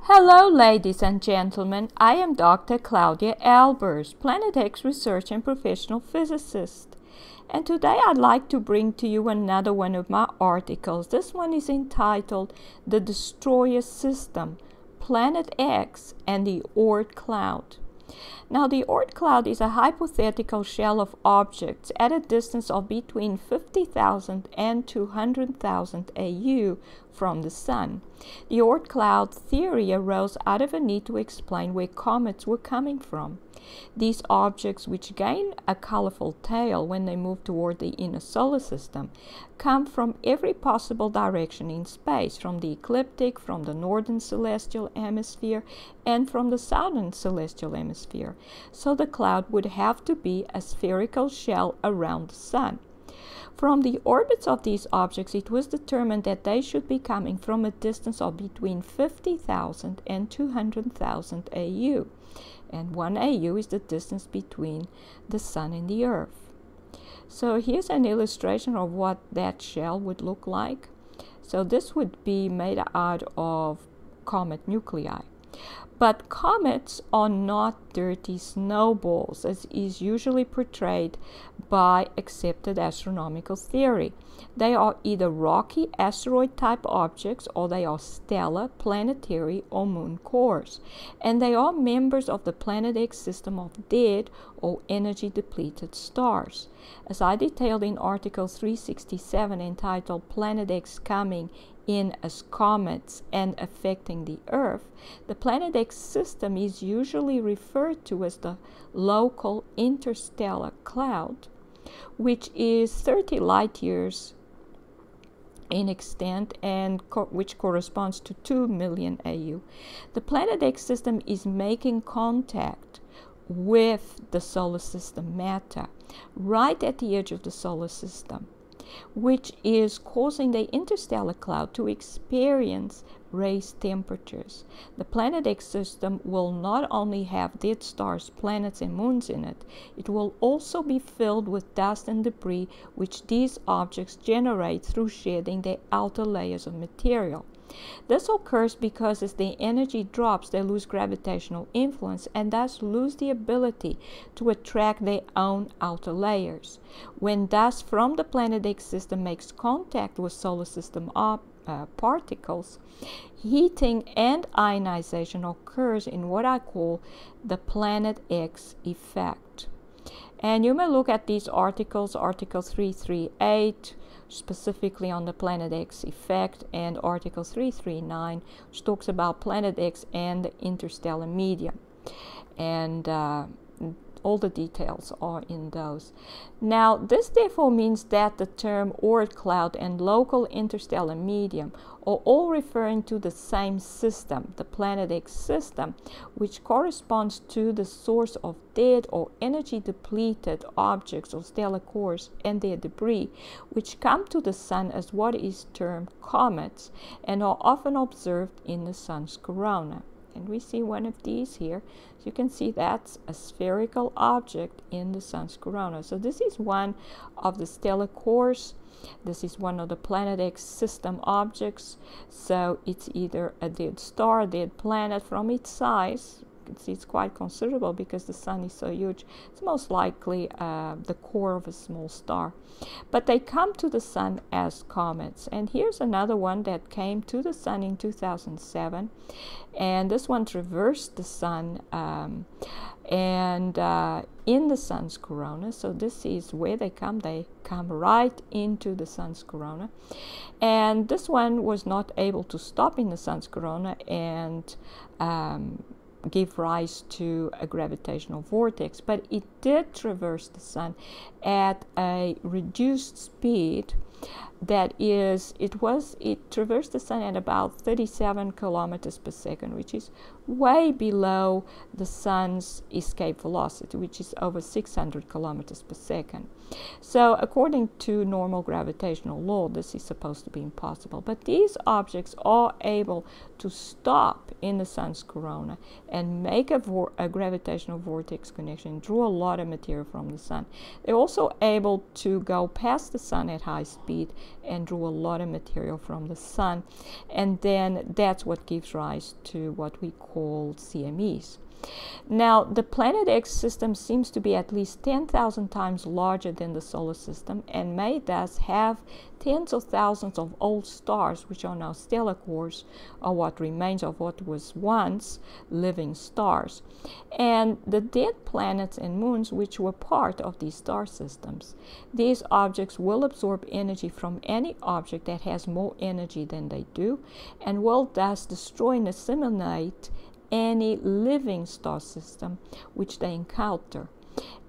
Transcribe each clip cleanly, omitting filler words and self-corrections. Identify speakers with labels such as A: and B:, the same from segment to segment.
A: Hello, ladies and gentlemen. I am Dr. Claudia Albers, Planet X research and professional physicist. And today I'd like to bring to you another one of my articles. This one is entitled The Destroyer System, Planet X and the Oort Cloud. Now, the Oort cloud is a hypothetical shell of objects at a distance of between 50,000 and 200,000 AU from the Sun. The Oort cloud theory arose out of a need to explain where comets were coming from. These objects, which gain a colorful tail when they move toward the inner solar system, come from every possible direction in space, from the ecliptic, from the northern celestial hemisphere, and from the southern celestial hemisphere. So the cloud would have to be a spherical shell around the Sun. From the orbits of these objects, it was determined that they should be coming from a distance of between 50,000 and 200,000 AU. And 1 AU is the distance between the Sun and the Earth. So here's an illustration of what that shell would look like. So this would be made out of comet nuclei. But comets are not dirty snowballs, as is usually portrayed by accepted astronomical theory. They are either rocky asteroid-type objects, or they are stellar, planetary, or moon cores. And they are members of the Planet X system of dead or energy-depleted stars. As I detailed in Article 367 entitled Planet X Coming in as Comets and Affecting the Earth, the Planet X system is usually referred to as the local interstellar cloud, which is 30 light years in extent and which corresponds to 2 million AU. The Planet X system is making contact with the solar system matter right at the edge of the solar system, which is causing the interstellar cloud to experience raised temperatures. The Planet X system will not only have dead stars, planets, and moons in it, it will also be filled with dust and debris which these objects generate through shedding their outer layers of material. This occurs because as their energy drops, they lose gravitational influence and thus lose the ability to attract their own outer layers. When dust from the Planet X system makes contact with solar system particles, heating and ionization occurs in what I call the Planet X effect. And you may look at these articles, Article 338, specifically on the Planet X effect, and Article 339, which talks about Planet X and the interstellar medium. And all the details are in those. Now, this therefore means that the term Oort cloud and local interstellar medium are all referring to the same system, the Planet X system, which corresponds to the source of dead or energy depleted objects or stellar cores and their debris, which come to the Sun as what is termed comets and are often observed in the Sun's corona. And we see one of these here. So you can see that's a spherical object in the Sun's corona. So this is one of the stellar cores. This is one of the Planet X system objects. So it's either a dead star, a dead planet. From its size, you can see it's quite considerable because the Sun is so huge. It's most likely the core of a small star. But they come to the Sun as comets. And here's another one that came to the Sun in 2007. And this one traversed the Sun in the Sun's corona. So this is where they come. They come right into the Sun's corona. And this one was not able to stop in the Sun's corona and give rise to a gravitational vortex, but it did traverse the Sun at a reduced speed. That is, it traversed the Sun at about 37 kilometers per second, which is way below the Sun's escape velocity, which is over 600 kilometers per second. So according to normal gravitational law, this is supposed to be impossible. But these objects are able to stop in the Sun's corona and make a gravitational vortex connection, draw a lot of material from the Sun. They're also able to go past the Sun at high speed speed and draw a lot of material from the sun. And then that's what gives rise to what we call CMEs. Now, the Planet X system seems to be at least 10,000 times larger than the solar system and may thus have tens of thousands of old stars, which are now stellar cores, or what remains of what was once living stars, and the dead planets and moons which were part of these star systems. These objects will absorb energy from any object that has more energy than they do, and will thus destroy and assimilate any living star system which they encounter,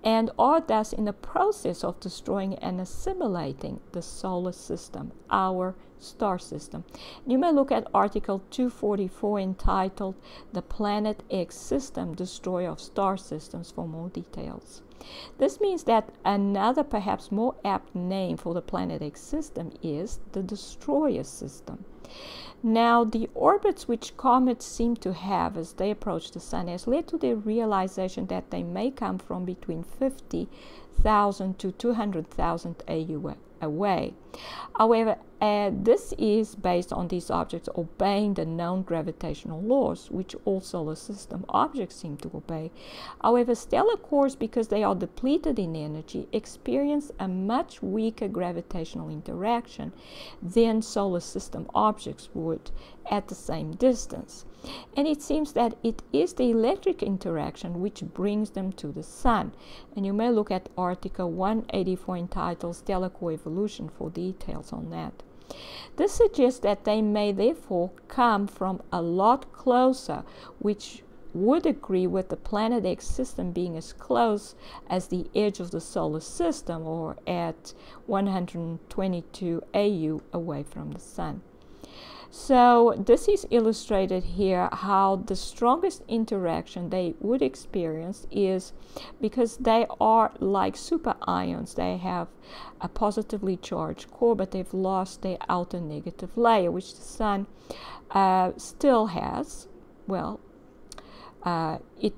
A: and are thus in the process of destroying and assimilating the solar system, our star system. You may look at Article 244 entitled The Planet X System, Destroyer of Star Systems for more details. This means that another perhaps more apt name for the Planet X system is the Destroyer system. Now, the orbits which comets seem to have as they approach the sun has led to the realization that they may come from between 50,000 to 200,000 AU away. However, this is based on these objects obeying the known gravitational laws, which all solar system objects seem to obey. However, stellar cores, because they are depleted in energy, experience a much weaker gravitational interaction than solar system objects would at the same distance. And it seems that it is the electric interaction which brings them to the sun. And you may look at Article 184 entitled Stellar Core Evolution for details on that. This suggests that they may therefore come from a lot closer, which would agree with the Planet X system being as close as the edge of the solar system, or at 122 AU away from the sun. So this is illustrated here how the strongest interaction they would experience is because they are like superions. They have a positively charged core, but they've lost their outer negative layer, which the sun still has. Well, it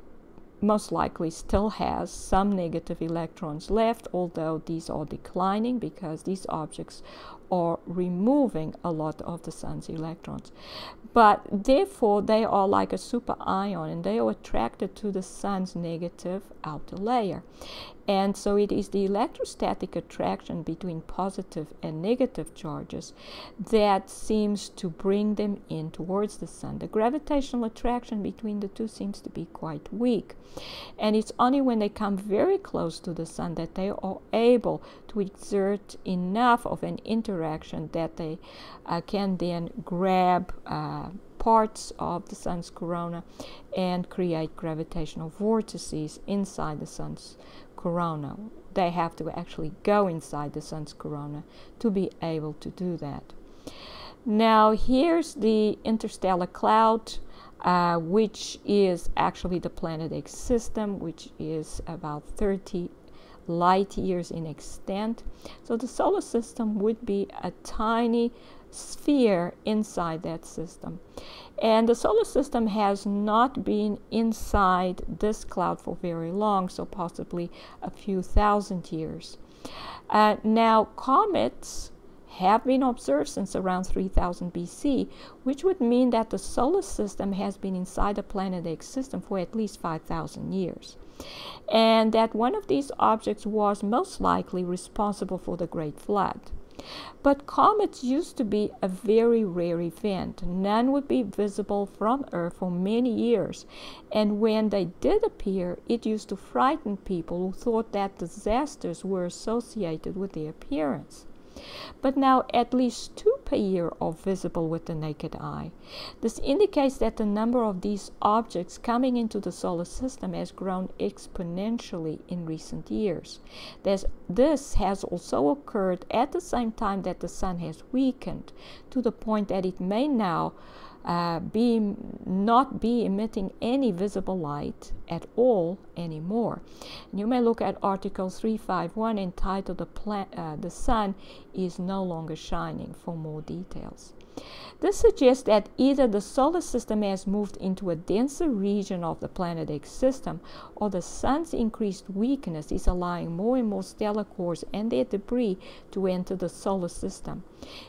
A: most likely still has some negative electrons left, although these are declining because these objects are removing a lot of the sun's electrons. But therefore they are like a superion, and they are attracted to the sun's negative outer layer. And so it is the electrostatic attraction between positive and negative charges that seems to bring them in towards the sun. The gravitational attraction between the two seems to be quite weak. And it's only when they come very close to the sun that they are able to exert enough of an interaction that they can then grab parts of the sun's corona and create gravitational vortices inside the sun's corona. They have to actually go inside the sun's corona to be able to do that. Now here's the interstellar cloud, which is actually the Planet X system, which is about 30 light years in extent. So the solar system would be a tiny sphere inside that system. And the solar system has not been inside this cloud for very long, so possibly a few thousand years. Now, comets have been observed since around 3000 BC, which would mean that the solar system has been inside the Planet X system for at least 5,000 years. And that one of these objects was most likely responsible for the Great Flood. But comets used to be a very rare event. None would be visible from Earth for many years. And when they did appear, it used to frighten people who thought that disasters were associated with their appearance. But now at least 2 per year are visible with the naked eye. This indicates that the number of these objects coming into the solar system has grown exponentially in recent years. This has also occurred at the same time that the sun has weakened to the point that it may now not be emitting any visible light at all anymore. And you may look at Article 351 entitled The Sun is No Longer Shining for more details. This suggests that either the solar system has moved into a denser region of the Planet X system, or the Sun's increased weakness is allowing more and more stellar cores and their debris to enter the solar system.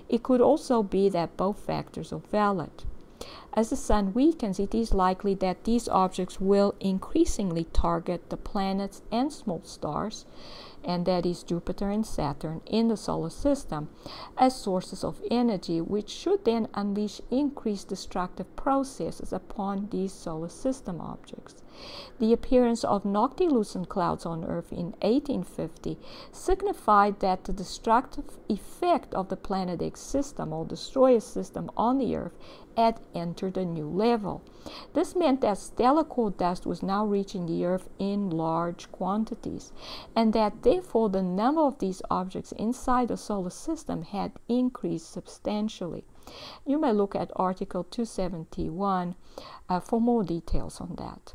A: It could also be that both factors are valid. As the Sun weakens, it is likely that these objects will increasingly target the planets and small stars, and that is Jupiter and Saturn, in the solar system as sources of energy, which should then unleash increased destructive processes upon these solar system objects. The appearance of noctilucent clouds on Earth in 1850 signified that the destructive effect of the Planet X system, or destroyer system, on the Earth had entered a new level. This meant that stellar core dust was now reaching the Earth in large quantities, and that therefore the number of these objects inside the solar system had increased substantially. You may look at Article 271 for more details on that.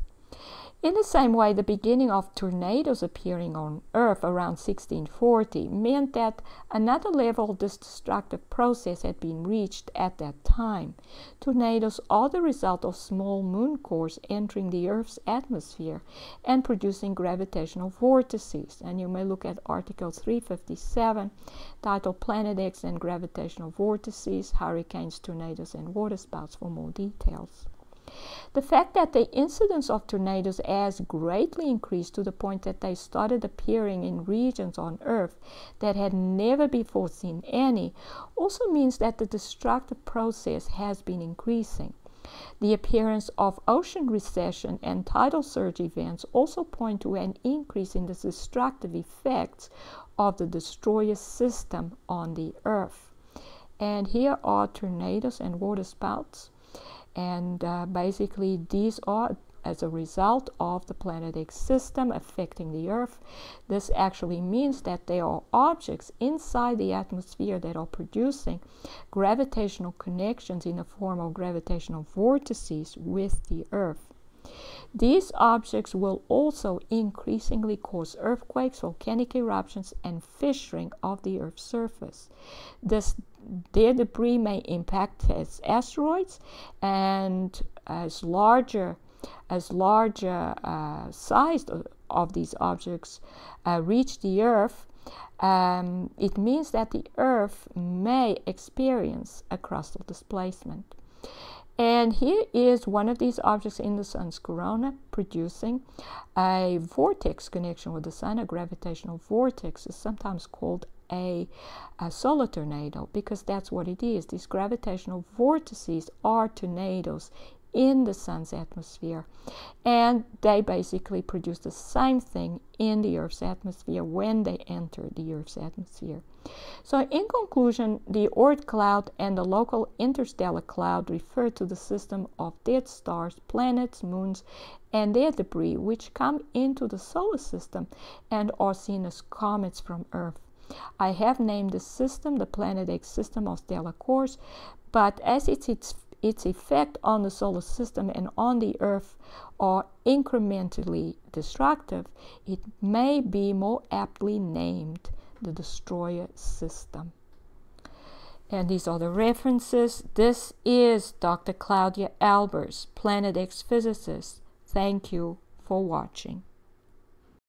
A: In the same way, the beginning of tornadoes appearing on Earth around 1640 meant that another level of this destructive process had been reached at that time. Tornadoes are the result of small moon cores entering the Earth's atmosphere and producing gravitational vortices. And you may look at Article 357, titled Planet X and Gravitational Vortices, Hurricanes, Tornadoes, and Waterspouts for more details. The fact that the incidence of tornadoes has greatly increased to the point that they started appearing in regions on Earth that had never before seen any also means that the destructive process has been increasing. The appearance of ocean recession and tidal surge events also point to an increase in the destructive effects of the destroyer system on the Earth. And here are tornadoes and waterspouts. And basically these are as a result of the Planet X system affecting the Earth. This actually means that there are objects inside the atmosphere that are producing gravitational connections in the form of gravitational vortices with the Earth. These objects will also increasingly cause earthquakes, volcanic eruptions, and fissuring of the Earth's surface. Their debris may impact as asteroids, and as larger size of these objects reach the Earth, it means that the Earth may experience a crustal displacement. And here is one of these objects in the Sun's corona producing a vortex connection with the Sun. A gravitational vortex is sometimes called a solar tornado, because that's what it is. These gravitational vortices are tornadoes in the Sun's atmosphere, and they basically produce the same thing in the Earth's atmosphere when they enter the Earth's atmosphere. So in conclusion, the Oort cloud and the local interstellar cloud refer to the system of dead stars, planets, moons, and their debris, which come into the solar system and are seen as comets from Earth. I have named the system the Planet X system of stellar cores, but as its effect on the solar system and on the Earth are incrementally destructive, it may be more aptly named the destroyer system. And these are the references. This is Dr. Claudia Albers, Planet X physicist. Thank you for watching.